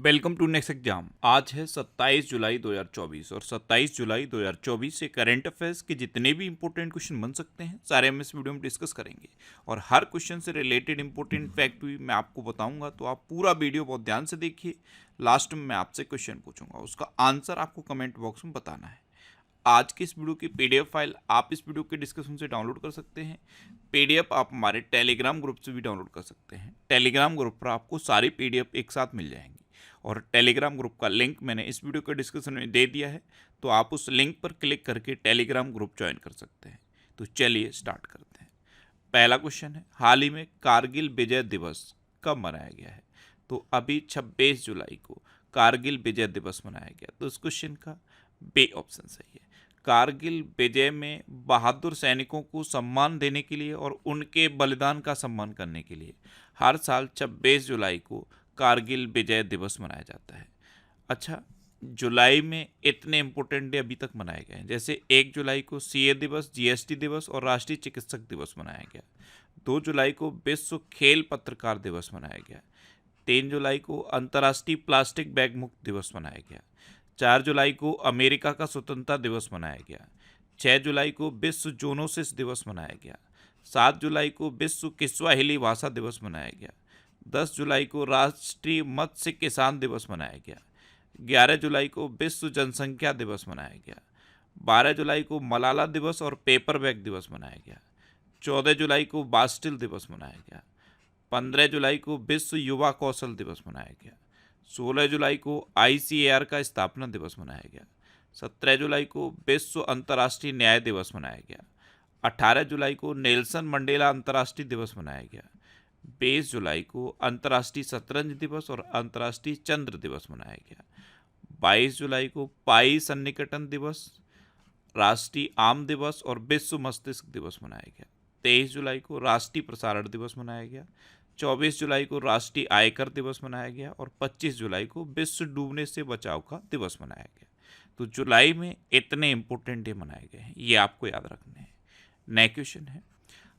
Welcome to next exam. आज है 27 जुलाई 2024 और 27 जुलाई 2024 से करंट अफेयर्स के जितने भी इंपॉर्टेंट क्वेश्चन बन सकते हैं सारे हम इस वीडियो में डिस्कस करेंगे। और हर क्वेश्चन से रिलेटेड इंपॉर्टेंट फैक्ट भी मैं आपको बताऊंगा, तो आप पूरा वीडियो बहुत ध्यान से देखिए। लास्ट में मैं आपसे क्वेश्चन पूछूंगा, उसका आंसर आपको कमेंट बॉक्स में बताना है। आज की इस वीडियो की पीडीएफ फाइल आप इस वीडियो के डिस्क्रिप्शन से डाउनलोड कर सकते हैं। पीडीएफ आप हमारे टेलीग्राम ग्रुप से भी डाउनलोड कर सकते हैं। टेलीग्राम ग्रुप पर आपको सारी पीडीएफ एक साथ मिल जाएंगी और टेलीग्राम ग्रुप का लिंक मैंने इस वीडियो के डिस्क्रिप्शन में दे दिया है, तो आप उस लिंक पर क्लिक करके टेलीग्राम ग्रुप ज्वाइन कर सकते हैं। तो चलिए स्टार्ट करते हैं। पहला क्वेश्चन है, हाल ही में कारगिल विजय दिवस कब मनाया गया है? तो अभी 26 जुलाई को कारगिल विजय दिवस मनाया गया। तो इस क्वेश्चन का बी ऑप्शन सही है। कारगिल विजय में बहादुर सैनिकों को सम्मान देने के लिए और उनके बलिदान का सम्मान करने के लिए हर साल 26 जुलाई को कारगिल विजय दिवस मनाया जाता है। अच्छा, जुलाई में इतने इम्पोर्टेंट डे अभी तक मनाए गए हैं, जैसे 1 जुलाई को सीए दिवस, जीएसटी दिवस और राष्ट्रीय चिकित्सक दिवस मनाया गया। 2 जुलाई को विश्व खेल पत्रकार दिवस मनाया गया। 3 जुलाई को अंतर्राष्ट्रीय प्लास्टिक बैग मुक्त दिवस मनाया गया। 4 जुलाई को अमेरिका का स्वतंत्रता दिवस मनाया गया। 6 जुलाई को विश्व जोनोसिस दिवस मनाया गया। 7 जुलाई को विश्व किस्वाहिली भाषा दिवस मनाया गया। 10 जुलाई को राष्ट्रीय मत्स्य किसान दिवस मनाया गया। 11 जुलाई को विश्व जनसंख्या दिवस मनाया गया। 12 जुलाई को मलाला दिवस और पेपर बैग दिवस मनाया गया। 14 जुलाई को बास्टिल दिवस मनाया गया। 15 जुलाई को विश्व युवा कौशल दिवस मनाया गया। 16 जुलाई को आईसीएआर का स्थापना दिवस मनाया गया। 17 जुलाई को विश्व अंतर्राष्ट्रीय न्याय दिवस मनाया गया। 18 जुलाई को नेल्सन मंडेला अंतर्राष्ट्रीय दिवस मनाया गया। 20 जुलाई को अंतर्राष्ट्रीय शतरंज दिवस और अंतर्राष्ट्रीय चंद्र दिवस मनाया गया। 22 जुलाई को पाई सन्निकटन दिवस, राष्ट्रीय आम दिवस और विश्व मस्तिष्क दिवस मनाया गया। 23 जुलाई को राष्ट्रीय प्रसारण दिवस मनाया गया। 24 जुलाई को राष्ट्रीय आयकर दिवस मनाया गया और 25 जुलाई को विश्व डूबने से बचाव का दिवस मनाया गया। तो जुलाई में इतने इंपॉर्टेंट डे मनाए गए हैं, ये आपको याद रखने हैं। नेक्स्ट क्वेश्चन है,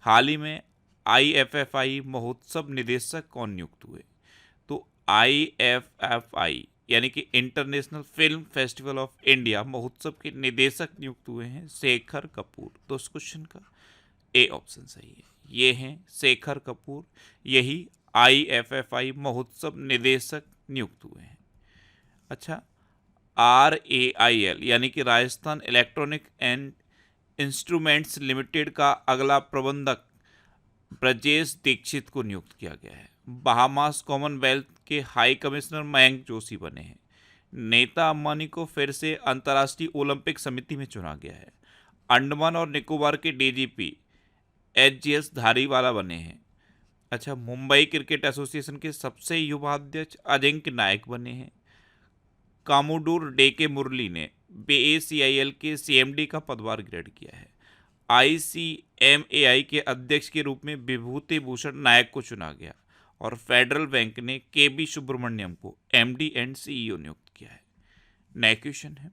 हाल ही में आईएफएफआई महोत्सव निदेशक कौन नियुक्त हुए? तो आईएफएफआई यानी कि international film festival of India महोत्सव के निदेशक नियुक्त हुए हैं शेखर कपूर। तो इस क्वेश्चन का ए ऑप्शन सही है, ये हैं शेखर कपूर, यही आईएफएफआई महोत्सव निदेशक नियुक्त हुए हैं। अच्छा, RAIL यानी कि Rajasthan electronic and instruments limited का अगला प्रबंधक ब्रजेश दीक्षित को नियुक्त किया गया है। बहामास कॉमनवेल्थ के हाई कमिश्नर मयंक जोशी बने हैं। नीता अंबानी को फिर से अंतर्राष्ट्रीय ओलंपिक समिति में चुना गया है। अंडमान और निकोबार के डीजीपी HGS धारीवाला बने हैं। अच्छा, मुंबई क्रिकेट एसोसिएशन के सबसे युवा अध्यक्ष अजिंक्य नायक बने हैं। कामोडोर डेके मुरली ने BACIL के CMD का पदभार ग्रहण किया है। ICMAI के अध्यक्ष के रूप में विभूति भूषण नायक को चुना गया और फेडरल बैंक ने KB सुब्रमण्यम को MD एंड CEO नियुक्त किया है। नेक्स्ट क्वेश्चन है,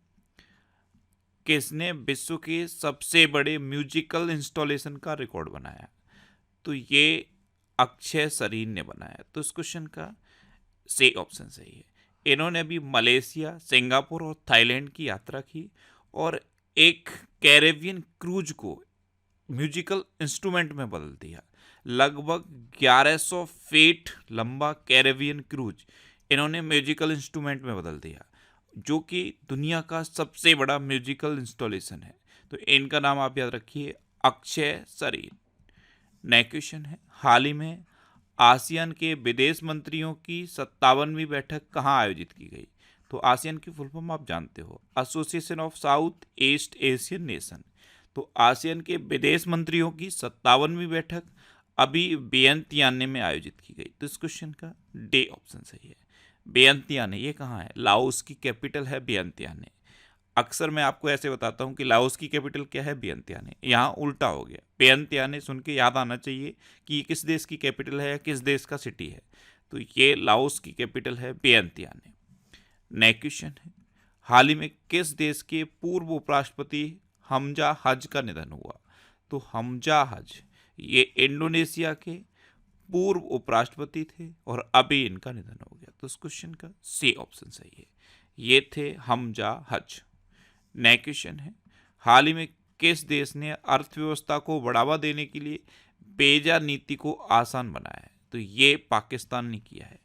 किसने विश्व के सबसे बड़े म्यूजिकल इंस्टॉलेशन का रिकॉर्ड बनाया? तो ये अक्षय सरीन ने बनाया। तो इस क्वेश्चन का सी ऑप्शन सही है। इन्होंने अभी मलेशिया, सिंगापुर और थाईलैंड की यात्रा की और एक कैरेबियन क्रूज को म्यूजिकल इंस्ट्रूमेंट में बदल दिया। लगभग 1100 फीट लंबा कैरेबियन क्रूज इन्होंने म्यूजिकल इंस्ट्रूमेंट में बदल दिया, जो कि दुनिया का सबसे बड़ा म्यूजिकल इंस्टॉलेशन है। तो इनका नाम आप याद रखिए, अक्षय सरीन। नेक्स्ट क्वेश्चन है, हाल ही में आसियान के विदेश मंत्रियों की 57वीं बैठक कहाँ आयोजित की गई? तो आसियान की फुल फॉर्म आप जानते हो, association of south east Asian nation. तो आसियान के विदेश मंत्रियों की 57वीं बैठक अभी वियंतियाने में आयोजित की गई। तो इस क्वेश्चन का डी ऑप्शन सही है। वियंतियाने ये कहाँ है? लाओस की कैपिटल है वियंतियाने। अक्सर मैं आपको ऐसे बताता हूँ कि लाओस की कैपिटल क्या है? वियंतियाने। यहाँ उल्टा हो गया, वियंतियाने सुन के याद आना चाहिए कि ये किस देश की कैपिटल है या किस देश का सिटी है। तो ये लाओस की कैपिटल है वियंतियाने। नेक्स्ट क्वेश्चन है, हाल ही में किस देश के पूर्व उपराष्ट्रपति हमजा हज का निधन हुआ? तो हमजा हज ये इंडोनेशिया के पूर्व उपराष्ट्रपति थे और अभी इनका निधन हो गया। तो इस क्वेश्चन का सी ऑप्शन सही है। ये थे हमजा हज। नेक्स्ट क्वेश्चन है, हाल ही में किस देश ने अर्थव्यवस्था को बढ़ावा देने के लिए बेजा नीति को आसान बनाया है? तो ये पाकिस्तान ने किया है।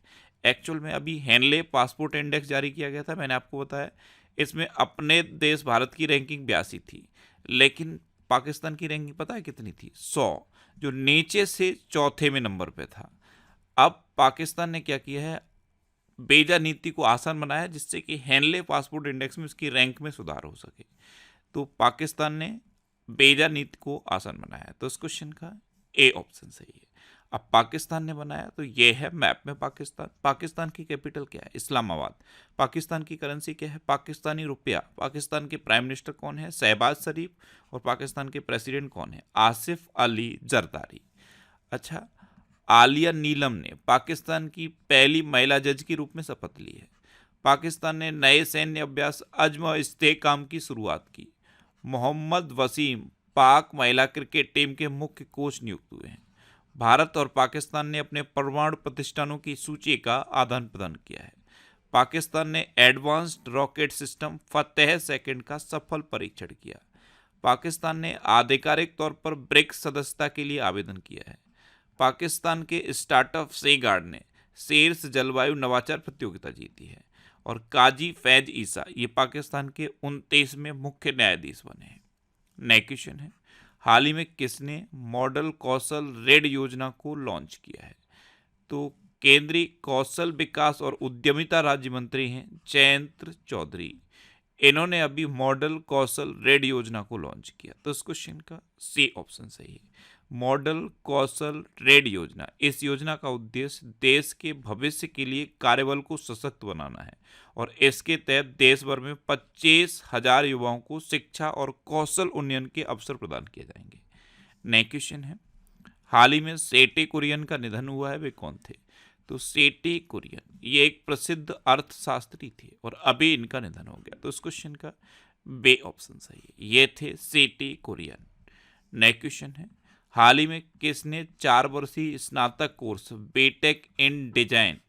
एक्चुअल में अभी हेनले पासपोर्ट इंडेक्स जारी किया गया था, मैंने आपको बताया। इसमें अपने देश भारत की रैंकिंग 82 थी, लेकिन पाकिस्तान की रैंकिंग पता है कितनी थी? 100, जो नीचे से चौथे में नंबर पे था। अब पाकिस्तान ने क्या किया है, बेजा नीति को आसान बनाया है, जिससे कि हेनले पासपोर्ट इंडेक्स में उसकी रैंक में सुधार हो सके। तो पाकिस्तान ने बेजा नीति को आसान बनाया है। तो इस क्वेश्चन का ए ऑप्शन सही है। अब पाकिस्तान ने बनाया तो ये है मैप में पाकिस्तान। पाकिस्तान की कैपिटल क्या है? इस्लामाबाद। पाकिस्तान की करेंसी क्या है? पाकिस्तानी रुपया। पाकिस्तान के प्राइम मिनिस्टर कौन है? शहबाज शरीफ। और पाकिस्तान के प्रेसिडेंट कौन है? आसिफ अली जरदारी। अच्छा, आलिया नीलम ने पाकिस्तान की पहली महिला जज के रूप में शपथ ली है। पाकिस्तान ने नए सैन्य अभ्यास अजम इस्तेकाम की शुरुआत की। मोहम्मद वसीम पाक महिला क्रिकेट टीम के मुख्य कोच नियुक्त हुए हैं। भारत और पाकिस्तान ने अपने परमाणु प्रतिष्ठानों की सूची का आदान प्रदान किया है। पाकिस्तान ने एडवांस्ड रॉकेट सिस्टम फतेह सेकंड का सफल परीक्षण किया। पाकिस्तान ने आधिकारिक तौर पर ब्रिक्स सदस्यता के लिए आवेदन किया है। पाकिस्तान के स्टार्टअप सेगार्ड ने शीर्ष जलवायु नवाचार प्रतियोगिता जीती है। और काजी फैज ईसा ये पाकिस्तान के 29वें मुख्य न्यायाधीश बने हैं। नेक्स्ट क्वेश्चन है, हाल ही में किसने मॉडल कौशल रेड योजना को लॉन्च किया है? तो केंद्रीय कौशल विकास और उद्यमिता राज्य मंत्री हैं जयंत चौधरी। इन्होंने अभी मॉडल कौशल रेड योजना को लॉन्च किया। तो इस क्वेश्चन का सी ऑप्शन सही है। मॉडल कौशल रेड योजना, इस योजना का उद्देश्य देश के भविष्य के लिए कार्यबल को सशक्त बनाना है और इसके तहत देश भर में 25,000 युवाओं को शिक्षा और कौशल उन्नयन के अवसर प्रदान किए जाएंगे। नेक्स्ट क्वेश्चन है, हाल ही में सेठी कुरियन का निधन हुआ है, वे कौन थे? तो सेठी कुरियन ये एक प्रसिद्ध अर्थशास्त्री थे और अभी इनका निधन हो गया। तो इस क्वेश्चन का बे ऑप्शन सही है। ये थे सेठी कुरियन। नेक्स्ट क्वेश्चन है, हाल ही में किसने 4 वर्षीय स्नातक कोर्स बीटेक इन डिजाइन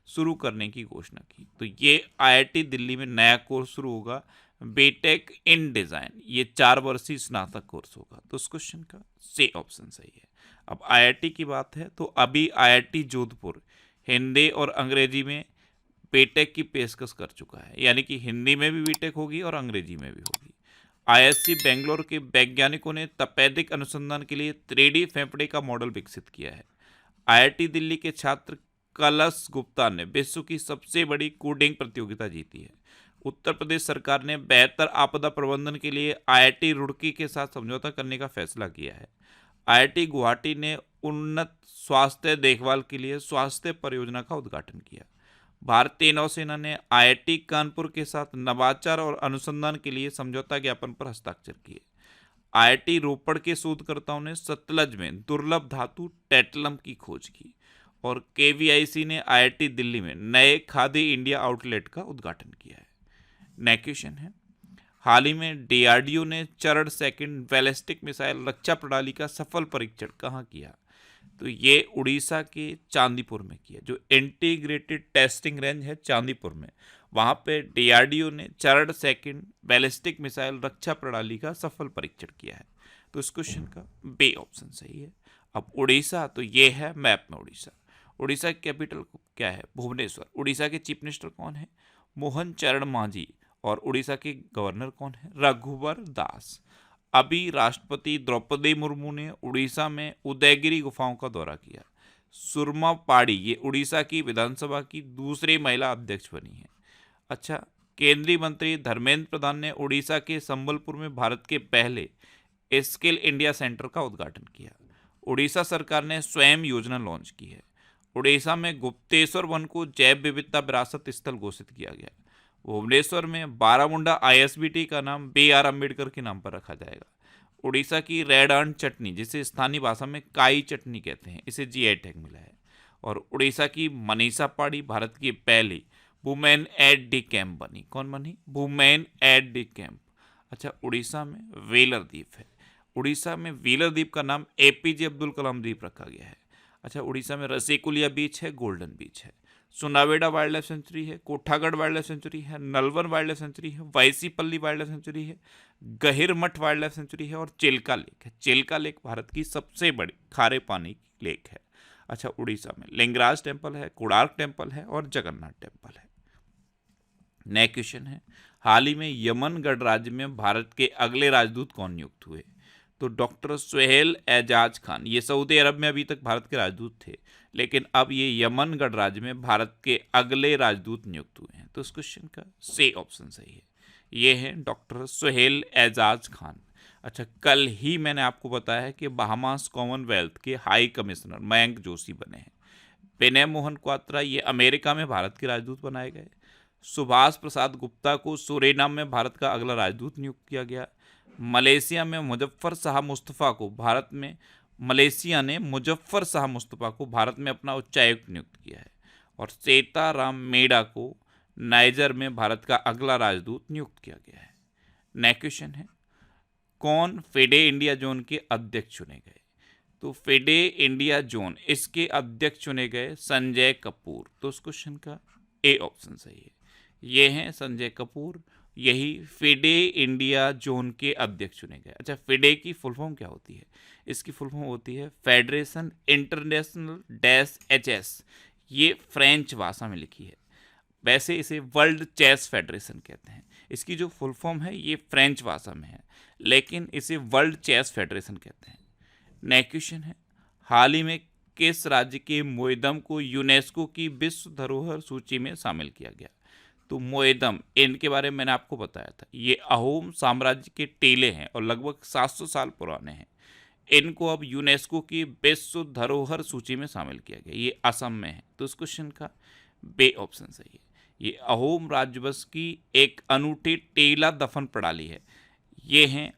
शुरू करने की घोषणा की? तो ये आईआईटी दिल्ली में नया कोर्स शुरू होगा, बीटेक इन डिजाइन। ये 4 वर्षीय स्नातक कोर्स होगा। तो इस क्वेश्चन का सी ऑप्शन सही है। अब आईआईटी की बात है तो अभी आईआईटी जोधपुर हिंदी और अंग्रेजी में बीटेक की पेशकश कर चुका है, यानी कि हिंदी में भी बीटेक होगी और अंग्रेजी में भी होगी। आईएससी बेंगलोर के वैज्ञानिकों ने तपेदिक अनुसंधान के लिए 3D फेफड़े का मॉडल विकसित किया है। आईआईटी दिल्ली के छात्र कलश गुप्ता ने विश्व की सबसे बड़ी कोडिंग प्रतियोगिता जीती है। उत्तर प्रदेश सरकार ने बेहतर आपदा प्रबंधन के लिए आईआईटी रुड़की के साथ समझौता करने का फैसला किया है। आईआईटी गुवाहाटी ने उन्नत स्वास्थ्य देखभाल के लिए स्वास्थ्य परियोजना का उद्घाटन किया। भारतीय नौसेना ने आईआईटी कानपुर के साथ नवाचार और अनुसंधान के लिए समझौता ज्ञापन पर हस्ताक्षर किए। आईआईटी रोपड़ के शोधकर्ताओं ने सतलज में दुर्लभ धातु टेटलम की खोज की। और केवीआईसी ने आईआईटी दिल्ली में नए खादी इंडिया आउटलेट का उद्घाटन किया है। नेक्स्ट क्वेश्चन है, हाल ही में डीआरडीओ ने चरण सेकंड बैलिस्टिक मिसाइल रक्षा प्रणाली का सफल परीक्षण कहाँ किया? तो ये उड़ीसा के चांदीपुर में किया। जो इंटीग्रेटेड टेस्टिंग रेंज है चांदीपुर में, वहाँ पे डीआरडीओ ने चरण सेकंड बैलिस्टिक मिसाइल रक्षा प्रणाली का सफल परीक्षण किया है। तो इस क्वेश्चन का बे ऑप्शन सही है। अब उड़ीसा, तो ये है मैप में उड़ीसा। उड़ीसा की कैपिटल क्या है? भुवनेश्वर। उड़ीसा के चीफ मिनिस्टर कौन है? मोहन चरण मांझी। और उड़ीसा के गवर्नर कौन है? रघुवर दास। अभी राष्ट्रपति द्रौपदी मुर्मू ने उड़ीसा में उदयगिरी गुफाओं का दौरा किया। सुरमा पाड़ी ये उड़ीसा की विधानसभा की दूसरी महिला अध्यक्ष बनी है। अच्छा, केंद्रीय मंत्री धर्मेंद्र प्रधान ने उड़ीसा के संबलपुर में भारत के पहले स्किल इंडिया सेंटर का उद्घाटन किया। उड़ीसा सरकार ने स्वयं योजना लॉन्च की है। उड़ीसा में गुप्तेश्वर वन को जैव विविधता विरासत स्थल घोषित किया गया। भुवनेश्वर में बारामुंडा आईएसबीटी का नाम BR अम्बेडकर के नाम पर रखा जाएगा। उड़ीसा की रेड आंट चटनी, जिसे स्थानीय भाषा में काई चटनी कहते हैं, इसे जीआई टैग मिला है। और उड़ीसा की मनीषा पाड़ी भारत की पहली वुमेन एट डी कैंप बनी। कौन बनी? Women at D camp. अच्छा, उड़ीसा में व्हीलर द्वीप है। उड़ीसा में व्हीलर द्वीप का नाम APJ अब्दुल कलाम द्वीप रखा गया है। अच्छा, उड़ीसा में रसेकुलिया बीच है, गोल्डन बीच है। सुनावेडा वाइल्ड लाइफ सेंचुरी है, कोठागढ़ वाइल्ड लाइफ सेंचुरी है, नलवन वाइल्ड लाइफ सेंचुरी है, वाइसीपल्ली वाइल्ड लाइफ सेंचुरी है, गहिरमठ वाइल्ड लाइफ सेंचुरी है और चिल्का लेक है। चिल्का लेक भारत की सबसे बड़ी खारे पानी की लेक है। अच्छा, उड़ीसा में लिंगराज टेम्पल है, कोणार्क टेम्पल है और जगन्नाथ टेम्पल है। नया क्वेश्चन है, हाल ही में यमन गणराज्य में भारत के अगले राजदूत कौन नियुक्त हुए? तो डॉक्टर सुहेल एजाज खान। ये सऊदी अरब में अभी तक भारत के राजदूत थे, लेकिन अब ये यमन गणराज्य में भारत के अगले राजदूत नियुक्त हुए हैं। तो इस क्वेश्चन का सी ऑप्शन सही है, ये है डॉक्टर सुहेल एजाज खान। अच्छा, कल ही मैंने आपको बताया कि बहामास कॉमनवेल्थ के हाई कमिश्नर मयंक जोशी बने हैं। विनय मोहन क्वात्रा ये अमेरिका में भारत के राजदूत बनाए गए। सुभाष प्रसाद गुप्ता को सूरीनाम में भारत का अगला राजदूत नियुक्त किया गया। मलेशिया में मुजफ्फर शाह मुस्तफ़ा को भारत में मलेशिया ने मुजफ्फर शाह मुस्तफ़ा को भारत में अपना उच्चायुक्त नियुक्त किया है। और सीताराम मेड़ा को नाइजर में भारत का अगला राजदूत नियुक्त किया गया है। नेक्स्ट क्वेश्चन है, कौन फेडे इंडिया जोन के अध्यक्ष चुने गए? तो फेडे इंडिया जोन इसके अध्यक्ष चुने गए संजय कपूर। तो उस क्वेश्चन का ए ऑप्शन सही है, ये हैं संजय कपूर, यही फेडे इंडिया जोन के अध्यक्ष चुने गए। अच्छा, फेडे की फुल फॉर्म क्या होती है? इसकी फुल फॉर्म होती है फेडरेशन इंटरनेशनल डैश एचएस। ये फ्रेंच भाषा में लिखी है, वैसे इसे वर्ल्ड चेस फेडरेशन कहते हैं। इसकी जो फुल फॉर्म है ये फ्रेंच भाषा में है, लेकिन इसे वर्ल्ड चेस फेडरेशन कहते हैं। नेक्स्ट क्वेश्चन है, हाल ही में किस राज्य के मोइदम को यूनेस्को की विश्व धरोहर सूची में शामिल किया गया? तो मोइदम, इनके बारे में मैंने आपको बताया था, ये अहोम साम्राज्य के टेले हैं और लगभग 700 साल पुराने हैं। इनको अब यूनेस्को की विश्व धरोहर सूची में शामिल किया गया। ये असम में है। तो इस क्वेश्चन का बे ऑप्शन सही है, ये अहोम राजवंश की एक अनूठी टेला दफन प्रणाली है। ये हैं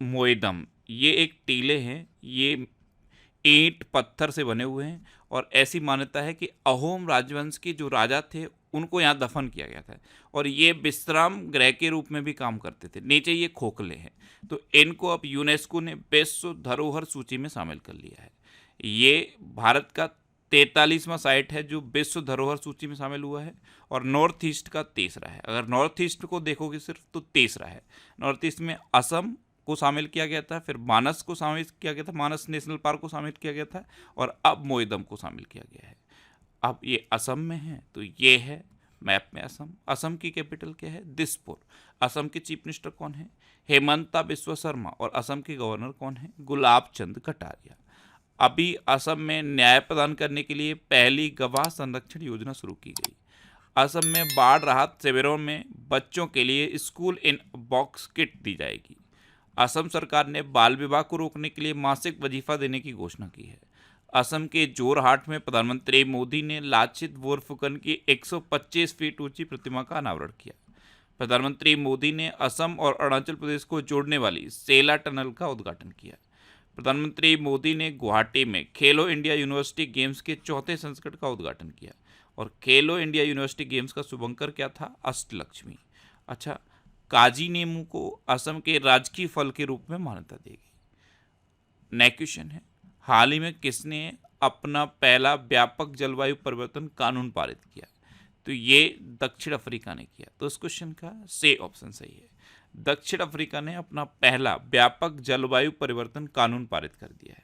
मोइदम, ये एक टीले हैं, ये ईंट पत्थर से बने हुए हैं और ऐसी मान्यता है कि अहोम राजवंश के जो राजा थे उनको यहाँ दफन किया गया था और ये विश्राम गृह के रूप में भी काम करते थे। नीचे ये खोखले हैं, तो इनको अब यूनेस्को ने विश्व धरोहर सूची में शामिल कर लिया है। ये भारत का 43वां साइट है जो विश्व धरोहर सूची में शामिल हुआ है और नॉर्थ ईस्ट का 3रा है। अगर नॉर्थ ईस्ट को देखोगे सिर्फ तो 3रा है। नॉर्थ ईस्ट में असम को शामिल किया गया था, फिर मानस को शामिल किया गया था, मानस नेशनल पार्क को शामिल किया गया था और अब मोइदम को शामिल किया गया है। अब ये असम में है, तो ये है मैप में असम। असम की कैपिटल क्या है? दिसपुर। असम के चीफ मिनिस्टर कौन है? हेमंता बिस्वा शर्मा। और असम के गवर्नर कौन है? गुलाब चंद कटारिया। अभी असम में न्याय प्रदान करने के लिए पहली गवाह संरक्षण योजना शुरू की गई। असम में बाढ़ राहत शिविरों में बच्चों के लिए स्कूल इन बॉक्स किट दी जाएगी। असम सरकार ने बाल विवाह को रोकने के लिए मासिक वजीफा देने की घोषणा की है। असम के जोरहाट में प्रधानमंत्री मोदी ने लाचित बोरफुकन की 125 फीट ऊंची प्रतिमा का अनावरण किया। प्रधानमंत्री मोदी ने असम और अरुणाचल प्रदेश को जोड़ने वाली सेला टनल का उद्घाटन किया। प्रधानमंत्री मोदी ने गुवाहाटी में खेलो इंडिया यूनिवर्सिटी गेम्स के 4थे संस्करण का उद्घाटन किया और खेलो इंडिया यूनिवर्सिटी गेम्स का शुभंकर क्या था? अष्टलक्ष्मी। अच्छा, काजी नींबू को असम के राजकीय फल के रूप में मान्यता दी गई। नेक्स्ट क्वेश्चन है, हाल ही में किसने अपना पहला व्यापक जलवायु परिवर्तन कानून पारित किया? तो ये दक्षिण अफ्रीका ने किया। तो इस क्वेश्चन का सी ऑप्शन सही है, दक्षिण अफ्रीका ने अपना पहला व्यापक जलवायु परिवर्तन कानून पारित कर दिया है।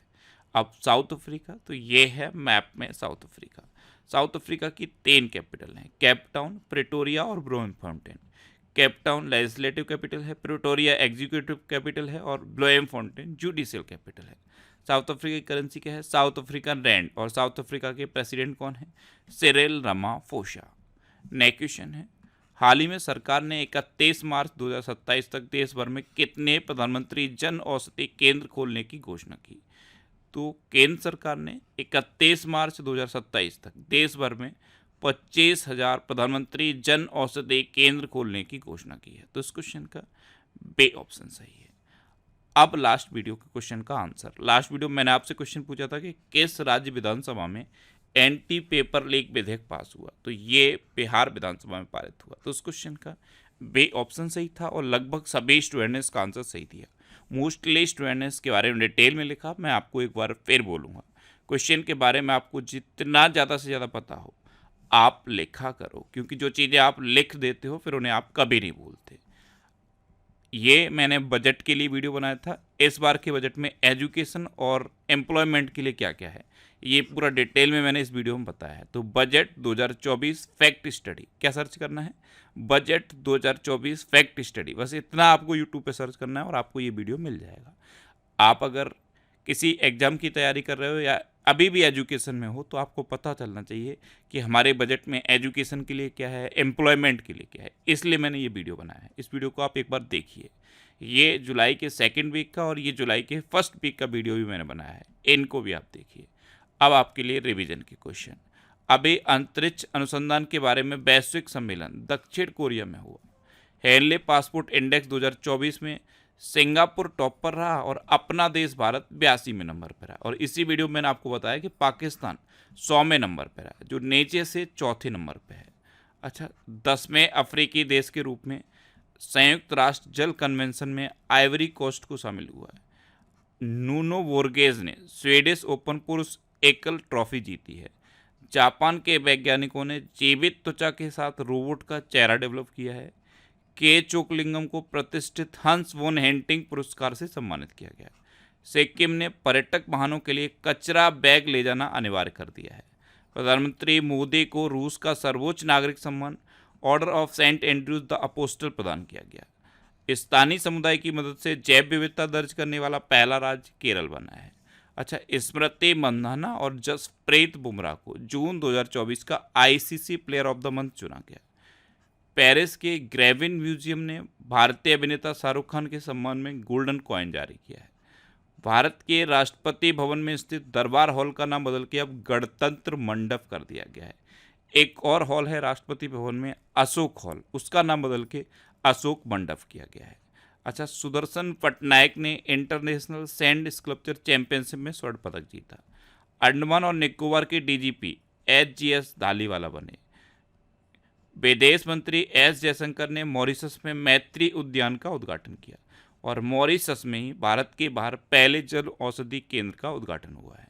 अब साउथ अफ्रीका, तो ये है मैप में साउथ अफ्रीका। साउथ अफ्रीका की 3 कैपिटल हैं, केप टाउन, प्रिटोरिया और Bloemfontein. Cape Town legislative capital है, प्रिटोरिया एग्जीक्यूटिव कैपिटल है और ब्लोमफॉन्टेन जुडिशियल कैपिटल है। साउथ अफ्रीका की करेंसी क्या है? South African rand. और साउथ अफ्रीका के प्रेसिडेंट कौन है? Cyril Ramaphosa. नेक्स्ट क्वेश्चन है, हाल ही में सरकार ने 31 मार्च 2027 तक देश भर में कितने प्रधानमंत्री जन औषधि केंद्र खोलने की घोषणा की? तो केंद्र सरकार ने 31 मार्च 2027 तक देश भर में 25,000 प्रधानमंत्री जन औषधि केंद्र खोलने की घोषणा की है। तो इस क्वेश्चन का बे ऑप्शन सही है। अब लास्ट वीडियो के क्वेश्चन का आंसर। लास्ट वीडियो मैंने आपसे क्वेश्चन पूछा था कि किस राज्य विधानसभा में एंटी पेपर लीक विधेयक पास हुआ? तो ये बिहार विधानसभा में पारित हुआ। तो उस क्वेश्चन का बे ऑप्शन सही था और लगभग सभी स्टूडेंट ने इसका आंसर सही दिया। मोस्टली स्टूडेंट ने इसके बारे में डिटेल में लिखा। मैं आपको एक बार फिर बोलूँगा, क्वेश्चन के बारे में आपको जितना ज़्यादा से ज़्यादा पता हो आप लिखा करो, क्योंकि जो चीज़ें आप लिख देते हो फिर उन्हें आप कभी नहीं भूलते। ये मैंने बजट के लिए वीडियो बनाया था। इस बार के बजट में एजुकेशन और एम्प्लॉयमेंट के लिए क्या क्या है ये पूरा डिटेल में मैंने इस वीडियो में बताया है। तो बजट 2024 फैक्ट स्टडी क्या सर्च करना है, बजट 2024 फैक्ट स्टडी, बस इतना आपको यूट्यूब पे सर्च करना है और आपको ये वीडियो मिल जाएगा। आप अगर किसी एग्ज़ाम की तैयारी कर रहे हो या अभी भी एजुकेशन में हो तो आपको पता चलना चाहिए कि हमारे बजट में एजुकेशन के लिए क्या है, एम्प्लॉयमेंट के लिए क्या है, इसलिए मैंने ये वीडियो बनाया है। इस वीडियो को आप एक बार देखिए। ये जुलाई के सेकेंड वीक का और ये जुलाई के फर्स्ट वीक का वीडियो भी मैंने बनाया है, इनको भी आप देखिए। अब आपके लिए रिवीजन के क्वेश्चन। अभी अंतरिक्ष अनुसंधान के बारे में वैश्विक सम्मेलन दक्षिण कोरिया में हुआ। हेनले पासपोर्ट इंडेक्स 2024 में सिंगापुर टॉप पर रहा और अपना देश भारत 82वें नंबर पर रहा। और इसी वीडियो में मैंने आपको बताया कि पाकिस्तान 100वें नंबर पर रहा, जो नीचे से चौथे नंबर पर है। अच्छा, 10वें अफ्रीकी देश के रूप में संयुक्त राष्ट्र जल कन्वेंशन में आइवरी कोस्ट को शामिल हुआ है। नूनो वोर्गेज ने स्वीडिश ओपन पुरुष एकल ट्रॉफी जीती है। जापान के वैज्ञानिकों ने जीवित त्वचा के साथ रोबोट का चेहरा डेवलप किया है। के चोकलिंगम को प्रतिष्ठित हंस वोन हेंटिंग पुरस्कार से सम्मानित किया गया। सिक्किम ने पर्यटक वाहनों के लिए कचरा बैग ले जाना अनिवार्य कर दिया है। प्रधानमंत्री मोदी को रूस का सर्वोच्च नागरिक सम्मान order of saint Andrews the apostle प्रदान किया गया। स्थानीय समुदाय की मदद से जैव विविधता दर्ज करने वाला पहला राज्य केरल बना है। अच्छा, स्मृति मंधाना और जसप्रीत बुमराह को जून 2024 का ICC player of the month चुना गया। पेरिस के ग्रेविन म्यूजियम ने भारतीय अभिनेता शाहरुख खान के सम्मान में गोल्डन कॉइन जारी किया है। भारत के राष्ट्रपति भवन में स्थित दरबार हॉल का नाम बदल के अब गणतंत्र मंडप कर दिया गया है। एक और हॉल है राष्ट्रपति भवन में अशोक हॉल, उसका नाम बदल के अशोक मंडप किया गया है। अच्छा, सुदर्शन पटनायक ने इंटरनेशनल सैंड स्कल्पचर चैंपियनशिप में स्वर्ण पदक जीता। अंडमान और निकोबार के डीजीपी HGS धालीवाला बने। विदेश मंत्री एस जयशंकर ने मॉरिशस में मैत्री उद्यान का उद्घाटन किया और मॉरिशस में ही भारत के बाहर पहले जल औषधि केंद्र का उद्घाटन हुआ है।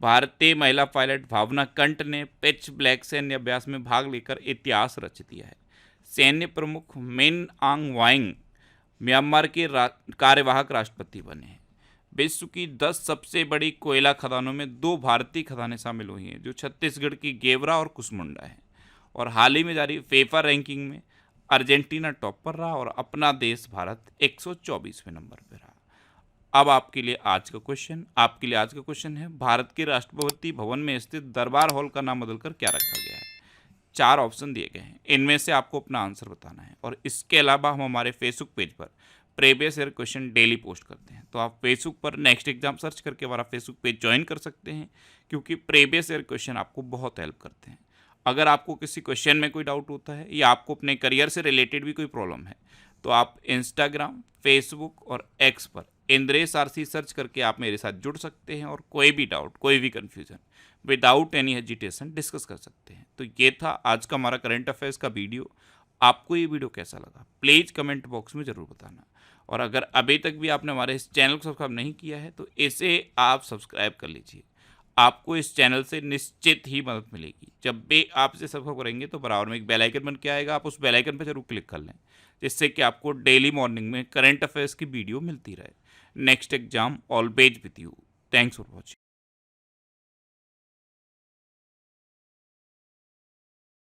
भारतीय महिला पायलट भावना कंठ ने पिच ब्लैक सैन्य अभ्यास में भाग लेकर इतिहास रच दिया है। सैन्य प्रमुख मिन आंग वाइंग म्यांमार के कार्यवाहक राष्ट्रपति बने हैं। विश्व की 10 सबसे बड़ी कोयला खदानों में 2 भारतीय खदानें शामिल हुई हैं, जो छत्तीसगढ़ की गेवरा और कुसमुंडा है। और हाल ही में जारी फीफा रैंकिंग में अर्जेंटीना टॉप पर रहा और अपना देश भारत 124वें नंबर पर रहा। अब आपके लिए आज का क्वेश्चन है, भारत के राष्ट्रपति भवन में स्थित दरबार हॉल का नाम बदलकर क्या रखा गया है। 4 ऑप्शन दिए गए हैं, इनमें से आपको अपना आंसर बताना है। और इसके अलावा हम हमारे फेसबुक पेज पर previous year question daily post करते हैं, तो आप फेसबुक पर नेक्स्ट एग्जाम सर्च करके हमारा फेसबुक पेज ज्वाइन कर सकते हैं, क्योंकि प्रीवियस ईयर क्वेश्चन आपको बहुत हेल्प करते हैं। अगर आपको किसी क्वेश्चन में कोई डाउट होता है या आपको अपने करियर से रिलेटेड भी कोई प्रॉब्लम है, तो आप इंस्टाग्राम, फेसबुक और एक्स पर इंद्रेश आरसी सर्च करके आप मेरे साथ जुड़ सकते हैं और कोई भी डाउट, कोई भी confusion without any hesitation discuss कर सकते हैं। तो ये था आज का हमारा करंट अफेयर्स का वीडियो। आपको ये वीडियो कैसा लगा प्लीज़ कमेंट बॉक्स में ज़रूर बताना। और अगर अभी तक भी आपने हमारे इस चैनल को सब्सक्राइब नहीं किया है तो इसे आप सब्सक्राइब कर लीजिए। आपको इस चैनल से निश्चित ही मदद मिलेगी। जब भी आप इसे सब्सक्राइब करेंगे तो बराबर में एक बेल आइकन बन के आएगा, आप उस बेल आइकन पर जरूर क्लिक कर लें, जिससे कि आपको डेली मॉर्निंग में करंट अफेयर्स की वीडियो मिलती रहे। Next exam always with you. Thanks for watching.